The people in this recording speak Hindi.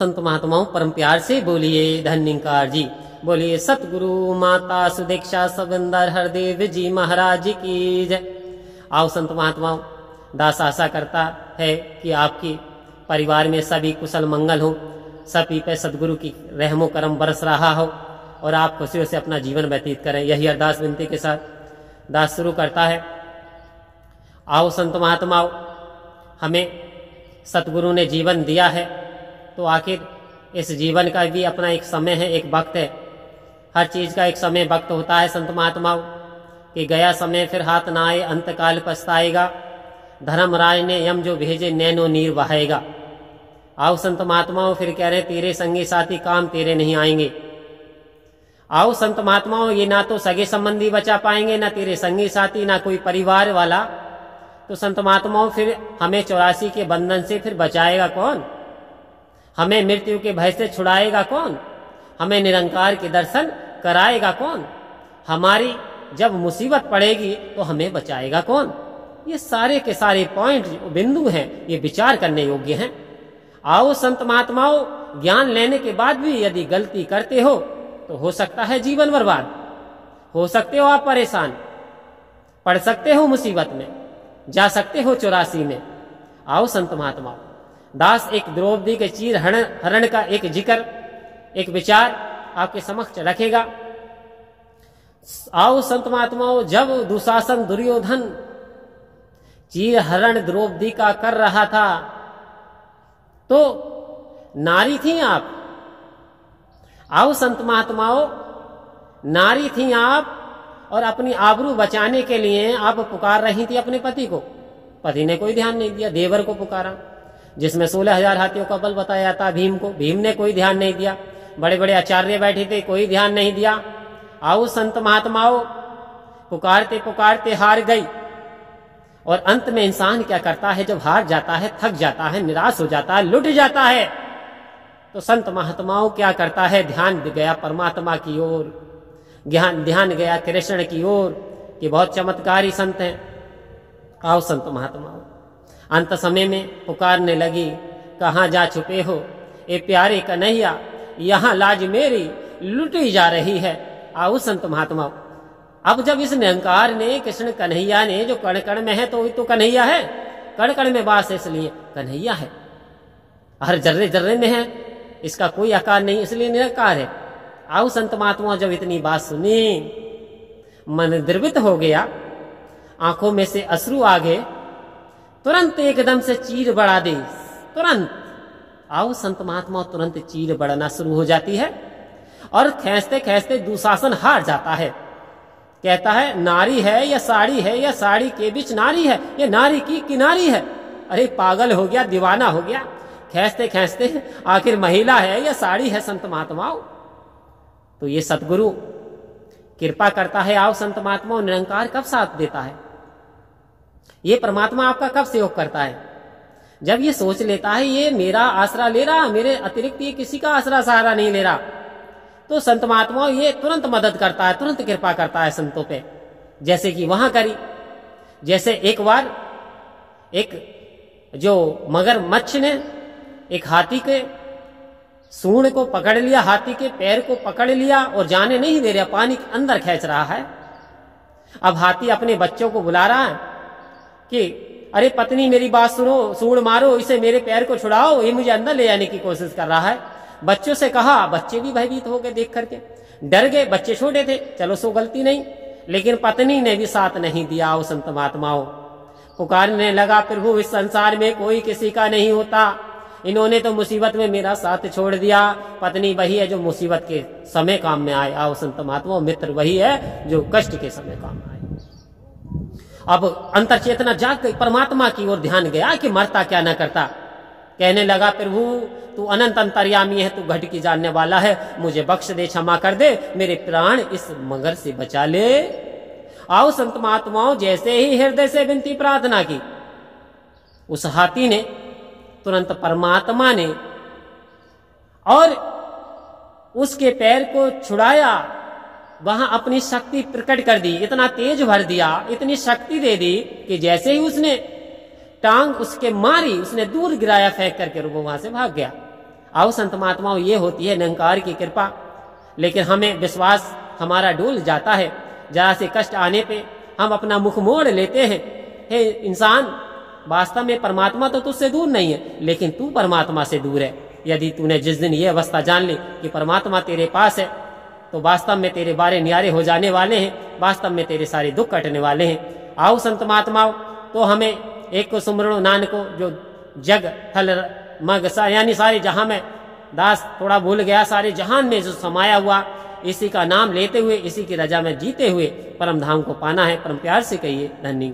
संत महात्माओं परम प्यार से बोलिए धन्यकार जी, बोलिए सतगुरु माता सुदीक्षा सविंदर हरदेव जी महाराज की जय। आओ संत महात्माओं, दास आशा करता है कि आपकी परिवार में सभी कुशल मंगल हो, सभी पे सदगुरु की रहमो करम बरस रहा हो और आप खुशियों से अपना जीवन व्यतीत करें। यही अरदास विनती के साथ दास शुरू करता है। आओ संत महात्माओं, हमें सतगुरु ने जीवन दिया है तो आखिर इस जीवन का भी अपना एक समय है, एक वक्त है। हर चीज का एक समय वक्त होता है संत महात्माओं, कि गया समय फिर हाथ ना आए, अंतकाल पछताएगा। धर्मराज ने यम जो भेजे नैनो नीर बहाएगा। आओ संत महात्माओं, फिर कह रहे तेरे संगी साथी काम तेरे नहीं आएंगे। आओ संत महात्माओं, ये ना तो सगे संबंधी बचा पाएंगे, ना तेरे संगी साथी, ना कोई परिवार वाला। तो संत महात्माओं, फिर हमें 84 के बंधन से फिर बचाएगा कौन? हमें मृत्यु के भय से छुड़ाएगा कौन? हमें निरंकार के दर्शन कराएगा कौन? हमारी जब मुसीबत पड़ेगी तो हमें बचाएगा कौन? ये सारे के सारे पॉइंट बिंदु हैं, ये विचार करने योग्य हैं। आओ संत महात्माओं, ज्ञान लेने के बाद भी यदि गलती करते हो तो हो सकता है जीवन बर्बाद, हो सकते हो आप परेशान, पड़ सकते हो मुसीबत में, जा सकते हो 84 में। आओ संत महात्माओं, दास एक द्रौपदी के चीर हरण का एक जिक्र, एक विचार आपके समक्ष रखेगा। आओ संत महात्माओं, जब दुशासन दुर्योधन चीर हरण द्रौपदी का कर रहा था तो नारी थी आप। आओ संत महात्माओं, नारी थी आप और अपनी आबरू बचाने के लिए आप पुकार रही थी अपने पति को। पति ने कोई ध्यान नहीं दिया, देवर को पुकारा जिसमें 16,000 हाथियों का बल बताया था भीम को, भीम ने कोई ध्यान नहीं दिया। बड़े बड़े आचार्य बैठे थे, कोई ध्यान नहीं दिया। आओ संत महात्माओं, पुकारते पुकारते हार गई। और अंत में इंसान क्या करता है? जब हार जाता है, थक जाता है, निराश हो जाता है, लुट जाता है, तो संत महात्माओं क्या करता है? ध्यान गया परमात्मा की ओर, ध्यान गया कृष्ण की ओर, कि बहुत चमत्कारी संत हैं। आओ संत महात्माओं, अंत समय में पुकारने लगी, कहाँ जा छुपे हो ए प्यारे कन्हैया, यहाँ लाज मेरी लुटी जा रही है। आओ संत महात्माओं, अब जब इस निरंकार ने, कृष्ण कन्हैया ने, जो कण कण में है तो तो कन्हैया है, कण कण में वास है इसलिए कन्हैया है, हर जर्रे जर्रे में है, इसका कोई आकार नहीं इसलिए निरंकार है। आओ संत महात्माओं, जब इतनी बात सुनी, मन द्रवित हो गया, आंखों में से अश्रु आ गए, तुरंत एकदम से चीर बढ़ा दी, तुरंत। आओ संत महात्मा, तुरंत चीर बढ़ना शुरू हो जाती है और खींचते खींचते दुशासन हार जाता है। कहता है नारी है या साड़ी है, या साड़ी के बीच नारी है, या नारी की किनारी है। अरे पागल हो गया, दीवाना हो गया, खींचते खींचते आखिर महिला है या साड़ी है संत महात्माओं। तो ये सतगुरु कृपा करता है। आओ संत महात्माओं, निरंकार कब साथ देता है? ये परमात्मा आपका कब सहयोग करता है? जब ये सोच लेता है ये मेरा आसरा ले रहा, मेरे अतिरिक्त ये किसी का आसरा सहारा नहीं ले रहा, तो संत महात्माओं ये तुरंत मदद करता है, तुरंत कृपा करता है संतों पे। जैसे कि वहां करी, जैसे एक बार एक जो मगरमच्छ ने एक हाथी के सूंड को पकड़ लिया, हाथी के पैर को पकड़ लिया और जाने नहीं दे रहा, पानी के अंदर खींच रहा है। अब हाथी अपने बच्चों को बुला रहा है कि अरे पत्नी मेरी बात सुनो, सूंड मारो इसे, मेरे पैर को छुड़ाओ, ये मुझे अंदर ले जाने की कोशिश कर रहा है। बच्चों से कहा, बच्चे भी भयभीत हो गए, देख करके डर गए, बच्चे छोटे थे, चलो सो गलती नहीं, लेकिन पत्नी ने भी साथ नहीं दिया। आओ संत महात्माओं, पुकारने लगा, प्रभु इस संसार में कोई किसी का नहीं होता, इन्होंने तो मुसीबत में मेरा साथ छोड़ दिया। पत्नी वही है जो मुसीबत के समय काम में आए। आओ संत महात्माओं, मित्र वही है जो कष्ट के समय काम में आए। अब अंतर चेतना जाग गई, परमात्मा की ओर ध्यान गया कि मरता क्या न करता। कहने लगा, प्रभु तू अनंत अंतर्यामी है, तू घट की जानने वाला है, मुझे बख्श दे, क्षमा कर दे, मेरे प्राण इस मगर से बचा ले। आओ संत महात्माओं, जैसे ही हृदय से विनती प्रार्थना की, उस हाथी ने तुरंत परमात्मा ने और उसके पैर को छुड़ाया, वहां अपनी शक्ति प्रकट कर दी, इतना तेज भर दिया, इतनी शक्ति दे दी कि जैसे ही उसने टांग उसके मारी, उसने दूर गिराया फेंक करके, वो वहां से भाग गया। आओ संत महात्माओं, ये होती है निरंकार की कृपा। लेकिन हमें विश्वास हमारा डोल जाता है, जरा से कष्ट आने पे हम अपना मुख मोड़ लेते हैं। हे इंसान, वास्तव में परमात्मा तो तुझसे दूर नहीं है, लेकिन तू परमात्मा से दूर है। यदि तूने जिस दिन ये अवस्था जान ली कि परमात्मा तेरे पास है, तो वास्तव में तेरे बारे न्यारे हो जाने वाले हैं, वास्तव में तेरे सारे दुख कटने वाले हैं। आओ संत महात्माओं, तो हमें एक को सुमरणो नानको, जो जग थल मग यानी सारे जहां में, दास थोड़ा भूल गया, सारे जहान में जो समाया हुआ, इसी का नाम लेते हुए, इसी की रजा में जीते हुए परम धाम को पाना है। परम प्यार से कहिए धन्य।